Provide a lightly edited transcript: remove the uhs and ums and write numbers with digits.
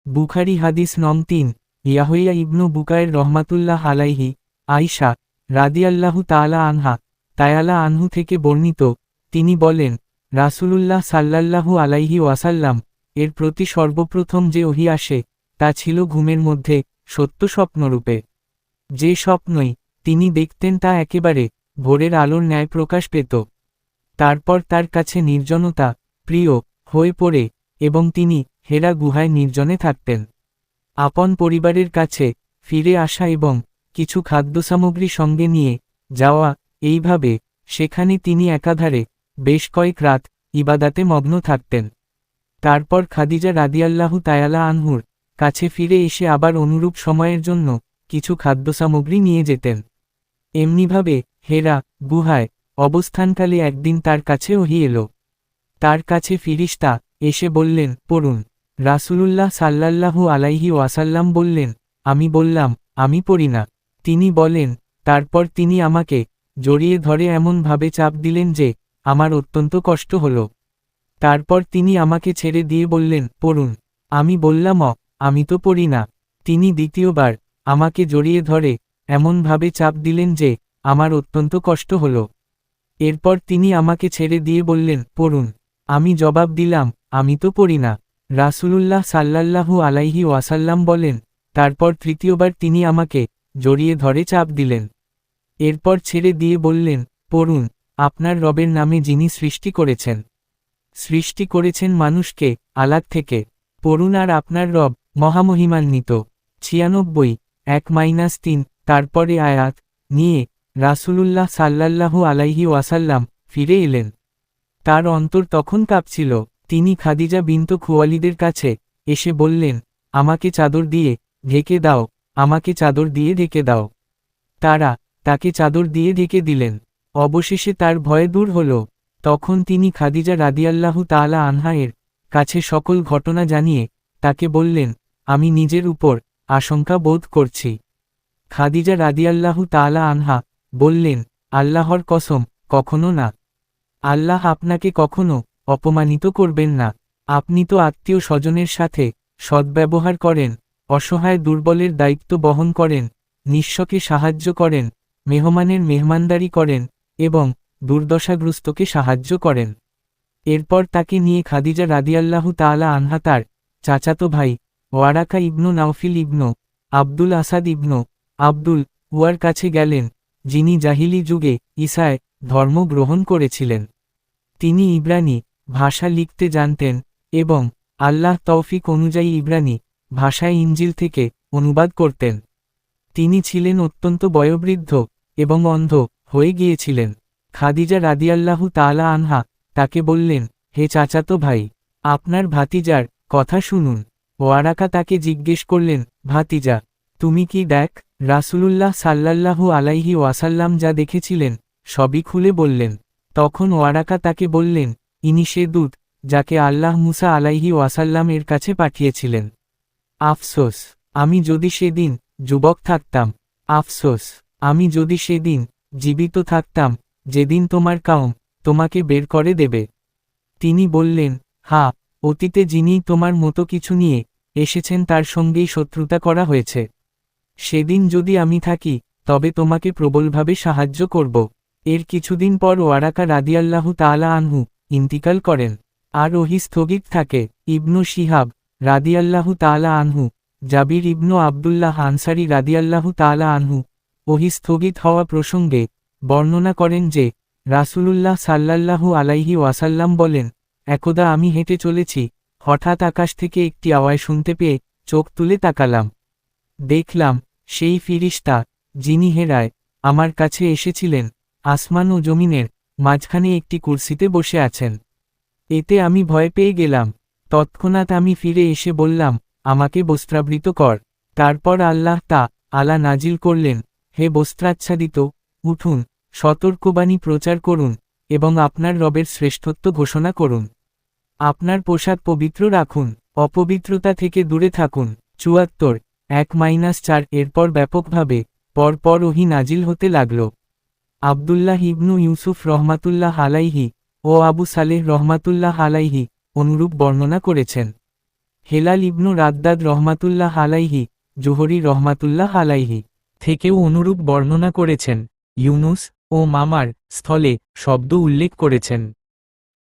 বুখারী হাদিস নং ৩, ইয়াহইয়া ইবনু বুকায়ের রহমাতুল্লাহ আলাইহি, আয়শা রাদিয়াল্লাহু তাআলা আনহা, তায়ালা আনহু থেকে বর্ণিত, তিনি বলেন, রাসূলুল্লাহ সাল্লাল্লাহু আলাইহি ওয়াসাল্লাম এর প্রতি সর্বপ্রথম যে ওহী আসে তা ছিল ঘুমের মধ্যে সত্য স্বপ্নরূপে। যে স্বপ্নই তিনি দেখতেন তা একেবারে ভোরের আলোর ন্যায় প্রকাশ পেত। তারপর তার কাছে নির্জনতা প্রিয় হয়ে পড়ে এবং তিনি হেরা গুহায় নির্জনে থাকতেন। আপন পরিবারের কাছে ফিরে আসা এবং কিছু খাদ্যসামগ্রী সঙ্গে নিয়ে যাওয়া, এইভাবে সেখানে তিনি একাধারে বেশ কয়েক রাত ইবাদাতে মগ্ন থাকতেন। তারপর খাদিজা রাদিয়াল্লাহু তাআলা আনহুর কাছে ফিরে এসে আবার অনুরূপ সময়ের জন্য কিছু খাদ্যসামগ্রী নিয়ে যেতেন। এমনিভাবে হেরা গুহায় অবস্থানকালে একদিন তার কাছে ওহী এলো। তার কাছে ফিরিস্তা এসে বললেন, পড়ুন। রাসূলুল্লাহ সাল্লাল্লাহু আলাইহি ওয়াসাল্লাম বললেন, আমি বললাম, আমি পড়ি না। তিনি বলেন, তারপর তিনি আমাকে জড়িয়ে ধরে এমনভাবে চাপ দিলেন যে আমার অত্যন্ত কষ্ট হল। তারপর তিনি আমাকে ছেড়ে দিয়ে বললেন, পড়ুন। আমি বললাম, আমি তো পড়ি না। তিনি দ্বিতীয়বার আমাকে জড়িয়ে ধরে এমনভাবে চাপ দিলেন যে আমার অত্যন্ত কষ্ট হল। এরপর তিনি আমাকে ছেড়ে দিয়ে বললেন, পড়ুন। আমি জবাব দিলাম, আমি তো পড়ি না। রাসূলুল্লাহ সাল্লাল্লাহু আলাইহি ওয়াসাল্লাম বলেন, তারপর তৃতীয়বার তিনি আমাকে জড়িয়ে ধরে চাপ দিলেন। এরপর ছেড়ে দিয়ে বললেন, পড়ুন, আপনার রবের নামে যিনি সৃষ্টি করেছেন মানুষকে আলাদ থেকে। পড়ুন, আর আপনার রব মহামহিমান্বিত। ৯৬, ১-৩। তারপরে আয়াত নিয়ে রাসূলুল্লাহ সাল্লাল্লাহু আলাইহি ওয়াসাল্লাম ফিরে এলেন। তার অন্তর তখন কাঁপছিল। তিনি খাদিজা বিনত খুওয়াইলিদের কাছে এসে বললেন, আমাকে চাদর দিয়ে ঢেকে দাও, আমাকে চাদর দিয়ে ঢেকে দাও। তারা তাকে চাদর দিয়ে ঢেকে দিলেন। অবশেষে তার ভয় দূর হল। তখন তিনি খাদিজা রাদিয়াল্লাহু তাআলা আনহা এর কাছে সকল ঘটনা জানিয়ে তাকে বললেন, আমি নিজের উপর আশঙ্কা বোধ করছি। খাদিজা রাদিয়াল্লাহু তাআলা আনহা বললেন, আল্লাহর কসম, কখনো না। আল্লাহ আপনাকে কখনো অপমানিত করবেন না। আপনি তো আত্মীয় স্বজনের সাথে সদ্ব্যবহার করেন, অসহায় দুর্বলের দায়িত্ব বহন করেন, নিঃস্বকে সাহায্য করেন, মেহমানের মেহমানদারি করেন এবং দুর্দশাগ্রস্তকে সাহায্য করেন। এরপর তাকে নিয়ে খাদিজা রাদিয়াল্লাহু তাআলা আনহা তার চাচাতো ভাই ওয়ারাকা ইবনু নাওফিল ইবনু আব্দুল আসাদ ইবনু আব্দুল উয়ার কাছে গেলেন, যিনি জাহিলি যুগে ঈসায় ধর্ম গ্রহণ করেছিলেন। তিনি ইব্রানি ভাষা লিখতে জানতেন এবং আল্লাহ তৌফিক অনুযায়ী ইব্রানি ভাষায় ইনজিল থেকে অনুবাদ করতেন। তিনি ছিলেন অত্যন্ত বয়োবৃদ্ধ এবং অন্ধ হয়ে গিয়েছিলেন। খাদিজা রাদিয়াল্লাহু তাআলা আনহা তাকে বললেন, হে চাচাতো ভাই, আপনার ভাতিজার কথা শুনুন। ওয়ারাকা তাকে জিজ্ঞেস করলেন, ভাতিজা, তুমি কি দেখ? রাসূলুল্লাহ সাল্লাল্লাহু আলাইহি ওয়াসাল্লাম যা দেখেছিলেন সবই খুলে বললেন। তখন ওয়ারাকা তাকে বললেন, ইনি সে দূত যাকে আল্লাহ মুসা আলাইহি ওয়াসাল্লাম এর কাছে পাঠিয়েছিলেন। আফসোস, আমি যদি সেদিন যুবক থাকতাম। আফসোস, আমি যদি সেদিন জীবিত থাকতাম, যেদিন তোমার কওম তোমাকে বের করে দেবে। তিনি বললেন, হ্যাঁ, অতীতে যিনি তোমার মতো কিছু নিয়ে এসেছেন তার সঙ্গেই শত্রুতা করা হয়েছে। সেদিন যদি আমি থাকি তবে তোমাকে প্রবলভাবে সাহায্য করব। এর কিছুদিন পর ওয়ারাকা রাদিয়াল্লাহু তাআলা আনহু ইন্তিকাল করেন, আর ওহী স্থগিত থাকে। ইবনু শিহাব রাদিয়াল্লাহু তাআলা আনহু, জাবির ইবনু আব্দুল্লাহ আনসারী রাদিয়াল্লাহু তাআলা আনহু ওহী স্থগিত হওয়া প্রসঙ্গে বর্ণনা করেন যে রাসূলুল্লাহ সাল্লাল্লাহু আলাইহি ওয়াসাল্লাম বলেন, একদা আমি হেঁটে চলেছি, হঠাৎ আকাশ থেকে একটি আওয়াজ শুনতে পেয়ে চোখ তুলে তাকালাম। দেখলাম সেই ফিরিস্তা যিনি হেরায় আমার কাছে এসেছিলেন আসমান ও জমিনের মাঝখানে একটি কুরসিতে বসে আছেন। এতে আমি ভয় পেয়ে গেলাম। তৎক্ষণাৎ আমি ফিরে এসে বললাম, আমাকে বস্ত্রাবৃত কর। তারপর আল্লাহ তাআলা নাজিল করলেন, হে বস্ত্রাচ্ছাদিত, উঠুন, সতর্কবাণী প্রচার করুন এবং আপনার রবের শ্রেষ্ঠত্ব ঘোষণা করুন। আপনার পোশাক পবিত্র রাখুন, অপবিত্রতা থেকে দূরে থাকুন। ৭৪, ১-৪। এরপর ব্যাপকভাবে পরপর ওহী নাজিল হতে লাগল। আব্দুল্লাহ ইবনু ইউসুফ রহমাতুল্লাহ আলাইহি ও আবু সালেহ রহমাতুল্লাহ আলাইহি অনুরূপ বর্ণনা করেছেন। হেলাল ইবনু রাদ্দাদ রহমাতুল্লাহ আলাইহি, জোহরি রহমাতুল্লাহ আলাইহি থেকেও অনুরূপ বর্ণনা করেছেন। ইউনুস ও মামার স্থলে শব্দ উল্লেখ করেছেন।